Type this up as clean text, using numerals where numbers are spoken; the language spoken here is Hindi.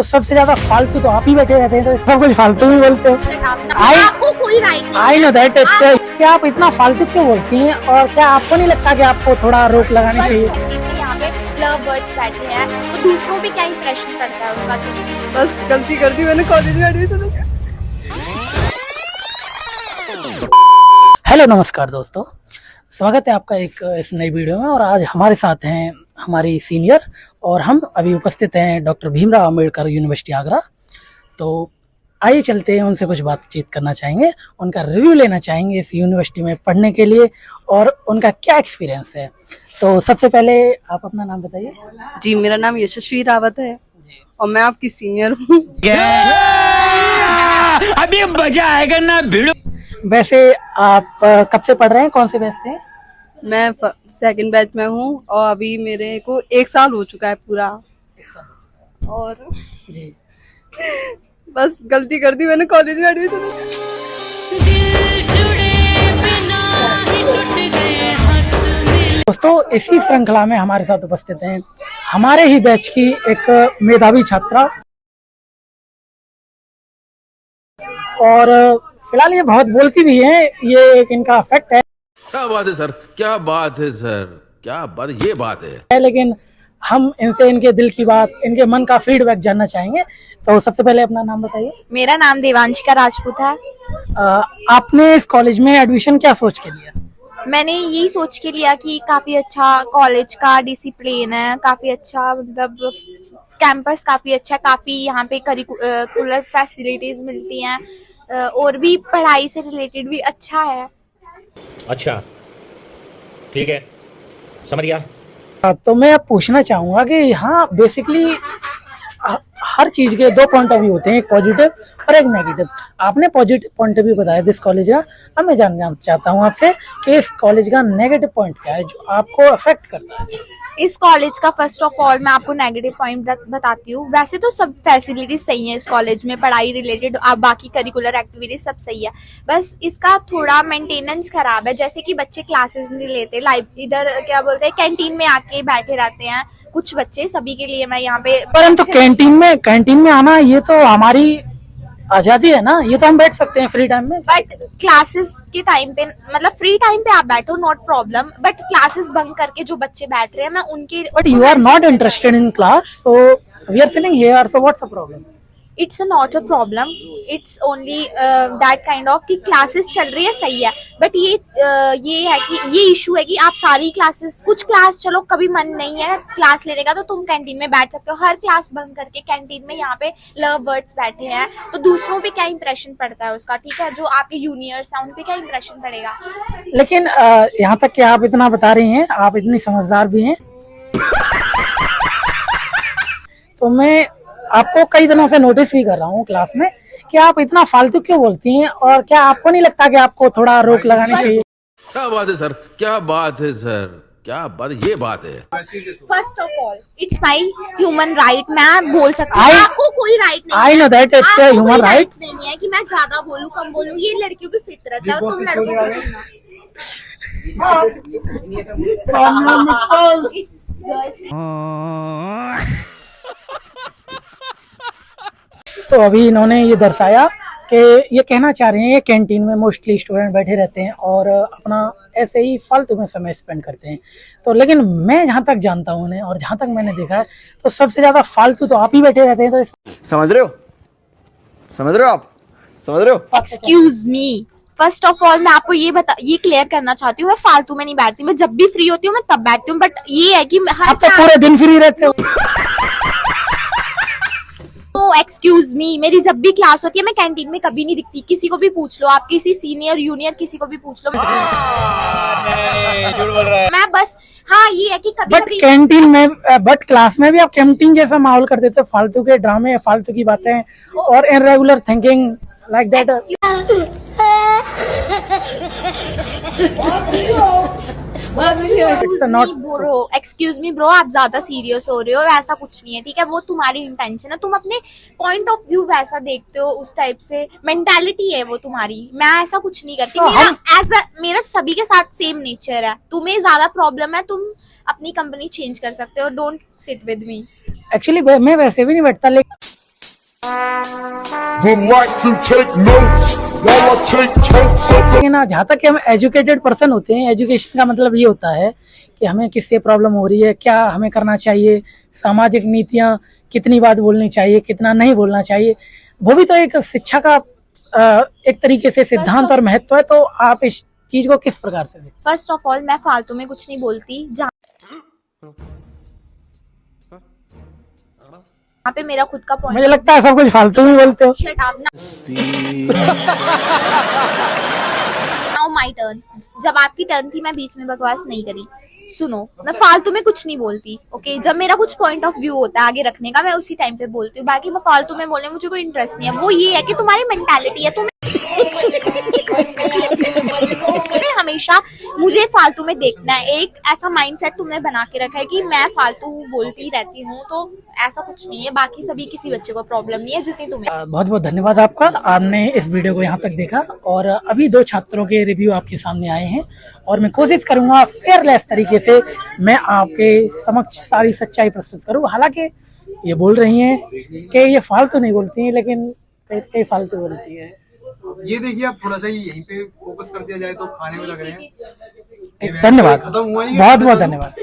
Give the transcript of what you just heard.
तो सबसे ज्यादा फालतू तो आप ही बैठे रहते हैं, तो सब कुछ फालतू ही बोलते हो। आपको कोई राइट नहीं। आई नो दैट क्या आप इतना फालतू क्यों बोलती हैं, और क्या आपको नहीं लगता कि आपको थोड़ा रोक लगानी चाहिए? यहाँ पे लव बर्ड्स बैठे हैं तो दूसरों पे क्या इंप्रेशन पड़ता है उसका? बस गलती कर दी मैंने, कॉलेज में एडमिशन लिया। हेलो नमस्कार दोस्तों, स्वागत है आपका एक इस नई वीडियो में। और आज हमारे साथ हैं हमारी सीनियर, और हम अभी उपस्थित हैं डॉक्टर भीमराव अंबेडकर यूनिवर्सिटी आगरा। तो आइए चलते हैं, उनसे कुछ बातचीत करना चाहेंगे, उनका रिव्यू लेना चाहेंगे इस यूनिवर्सिटी में पढ़ने के लिए और उनका क्या एक्सपीरियंस है। तो सबसे पहले आप अपना नाम बताइए। जी, मेरा नाम यशस्वी रावत है और मैं आपकी सीनियर हूँ। अभी मजा आएगा ना भिड़ो। वैसे आप कब से पढ़ रहे हैं, कौन से बैच से? मैं सेकंड बैच में हूँ और अभी मेरे को 1 साल हो चुका है पूरा। और जी, बस गलती कर दी मैंने, कॉलेज में एडमिशन लिया। दोस्तों इसी श्रृंखला में हमारे साथ उपस्थित हैं हमारे ही बैच की एक मेधावी छात्रा, और फिलहाल ये बहुत बोलती भी हैं, ये एक इनका अफेक्ट है। क्या बात है सर, क्या बात है सर, क्या बात, ये बात है। लेकिन हम इनसे इनके दिल की बात, इनके मन का फीडबैक जानना चाहेंगे। तो सबसे पहले अपना नाम बताइए। मेरा नाम देवांशिका राजपूत है। आपने इस कॉलेज में एडमिशन क्या सोच के लिया? मैंने यही सोच के लिया कि काफी अच्छा कॉलेज का डिसिप्लिन है, काफी अच्छा, मतलब कैंपस काफी अच्छा, काफी यहाँ पे करिकुलर फैसिलिटीज मिलती हैं, और भी पढ़ाई से रिलेटेड भी अच्छा है। अच्छा, ठीक है, समझ गया। तो मैं अब पूछना चाहूंगा कि यहाँ बेसिकली हर चीज के 2 पॉइंट ऑफ व्यू होते हैं, एक पॉजिटिव और एक नेगेटिव। आपने पॉजिटिव पॉइंट ऑफ व्यू बताया दिस कॉलेज का। अब मैं जानना चाहता हूँ आपसे कि इस कॉलेज का नेगेटिव पॉइंट क्या है जो आपको अफेक्ट करता है? इस कॉलेज का फर्स्ट ऑफ ऑल मैं आपको नेगेटिव पॉइंट बताती हूँ। वैसे तो सब फैसिलिटीज सही है इस कॉलेज में, पढ़ाई रिलेटेड बाकी करिकुलर एक्टिविटीज सब सही है, बस इसका थोड़ा मेंटेनेंस खराब है। जैसे कि बच्चे क्लासेस नहीं लेते, इधर क्या बोलते हैं, कैंटीन में आके बैठे रहते हैं कुछ बच्चे। सभी के लिए मैं यहाँ पे, परंतु कैंटीन में आना ये तो हमारी आजादी है ना, ये तो हम बैठ सकते हैं फ्री टाइम में। बट क्लासेस के टाइम पे, मतलब फ्री टाइम पे आप बैठो, not problem, but classes bunk करके जो बच्चे बैठ रहे हैं मैं उनके। But you are not interested in class, so we are sitting here, so what's the problem? It's not a problem, it's only that kind of कि क्लासेस चल रही है सही है, बट ये है कि ये इशू है कि आप सारी क्लासेस, कुछ क्लास चलो कभी मन नहीं है क्लास लेने का तो तुम कैंटीन में बैठ सकते हो, हर क्लास बंक करके कैंटीन में यहाँ पे लव बर्ड्स बैठे हैं तो दूसरों पे क्या इंप्रेशन पड़ता है उसका? ठीक है, जो आपके जूनियर्स हैं उन पे क्या इंप्रेशन पड़ेगा? लेकिन यहाँ तक कि आप इतना बता रही हैं, आप इतनी समझदार भी हैं, तो मैं आपको कई दिनों से नोटिस भी कर रहा हूँ क्लास में कि आप इतना फालतू क्यों बोलती हैं, और क्या आपको नहीं लगता कि आपको थोड़ा रोक लगानी चाहिए? क्या बात है सर, क्या बात है सर, क्या बात, ये बात है। First of all it's my human right, मैं बोल सकती हूँ, आपको कोई राइट नहीं। I know that it's a human right. नहीं है कि मैं ज्यादा बोलूं कम बोलूं, ये लड़कियों की फितरत है और तुम लड़कों की सुनना। It's girls. तो अभी इन्होंने ये दर्शाया कि ये कहना चाह रहे हैं कि कैंटीन में मोस्टली स्टूडेंट बैठे रहते हैं और अपना ऐसे ही फालतू में समय स्पेंड करते हैं। तो लेकिन मैं जहाँ तक जानता हूँ उन्हें, और जहाँ तक मैंने देखा है, तो सबसे ज्यादा फालतू तो आप ही बैठे रहते हैं। तो समझ रहे हो, समझ रहे हो, आप समझ रहे हो? Excuse me, first of all मैं आपको ये क्लियर करना चाहती हूँ, मैं फालतू में नहीं बैठती, मैं जब भी फ्री होती हूँ मैं तब बैठती हूँ, बट ये है कि आप तो पूरे दिन फ्री रहते हो। तो एक्सक्यूज मी, मेरी जब भी क्लास होती है मैं कैंटीन में कभी नहीं दिखती, किसी को भी पूछ लो, आप किसी सीनियर जूनियर किसी को भी पूछ लो। मैं बस, हाँ ये है कि कभी बट कैंटीन में, बट क्लास में भी आप कैंटीन जैसा माहौल कर देते हो, फालतू के ड्रामे, फालतू की बातें और irregular thinking like that. Excuse me bro, आप ज्यादा सीरियस हो रहे हो, ऐसा कुछ नहीं है, ठीक है, वो तुम्हारी इंटेंशन है, तुम अपने पॉइंट ऑफ व्यू वैसा देखते हो, उस टाइप से मेंटालिटी है वो तुम्हारी, मैं ऐसा कुछ नहीं करती। मेरा सभी के साथ सेम नेचर है, तुम्हें ज्यादा प्रॉब्लम है, तुम अपनी कंपनी चेंज कर सकते हो, don't sit with me. Actually मैं वैसे भी नहीं बैठता, लेकिन would like to take notes while I take totes of the लेकिन जहाँ तक कि हम एजुकेटेड पर्सन होते हैं, एजुकेशन का मतलब ये होता है कि हमें किससे प्रॉब्लम हो रही है, क्या हमें करना चाहिए, सामाजिक नीतियाँ कितनी बात बोलनी चाहिए, कितना नहीं बोलना चाहिए, वो भी तो एक शिक्षा का एक तरीके से सिद्धांत और महत्व है। तो आप इस चीज को किस प्रकार से देखते हैं? फर्स्ट ऑफ ऑल मैं फालतू में कुछ नहीं बोलती। जहाँ पे मेरा खुद का मुझे पॉइंट, लगता है सब कुछ फालतू में बोलते हो। Shut up now my turn. जब आपकी टर्न थी मैं बीच में बकवास नहीं करी। सुनो, मैं फालतू में कुछ नहीं बोलती, ओके? जब मेरा कुछ पॉइंट ऑफ व्यू होता है आगे रखने का, मैं उसी टाइम पे बोलती हूँ। बाकी मैं फालतू में बोलने मुझे कोई इंटरेस्ट नहीं है। वो ये है कि तुम्हारी मेंटालिटी है, तुम्हें हमेशा मुझे फालतू में देखना है। एक ऐसा माइंडसेट तुमने बना के रखा है कि मैं फालतू बोलती रहती हूँ, तो ऐसा कुछ नहीं है। बाकी सभी किसी बच्चे को प्रॉब्लम नहीं है जितनी तुम्हें। बहुत बहुत धन्यवाद आपका, आपने इस वीडियो को यहाँ तक देखा। और अभी 2 छात्रों के रिव्यू आपके सामने आए हैं और मैं कोशिश करूंगा फेयरलेस तरीके से मैं आपके समक्ष सारी सच्चाई प्रस्तुत करूँ। हालांकि ये बोल रही हैं कि ये फालतू नहीं बोलती हैं, लेकिन कई फालतू बोलती है। ये देखिए, आप थोड़ा सा ही यहीं पे फोकस कर दिया जाए तो खाने में लग रहे हैं। धन्यवाद, खत्म हुआ नहीं, बहुत बहुत धन्यवाद।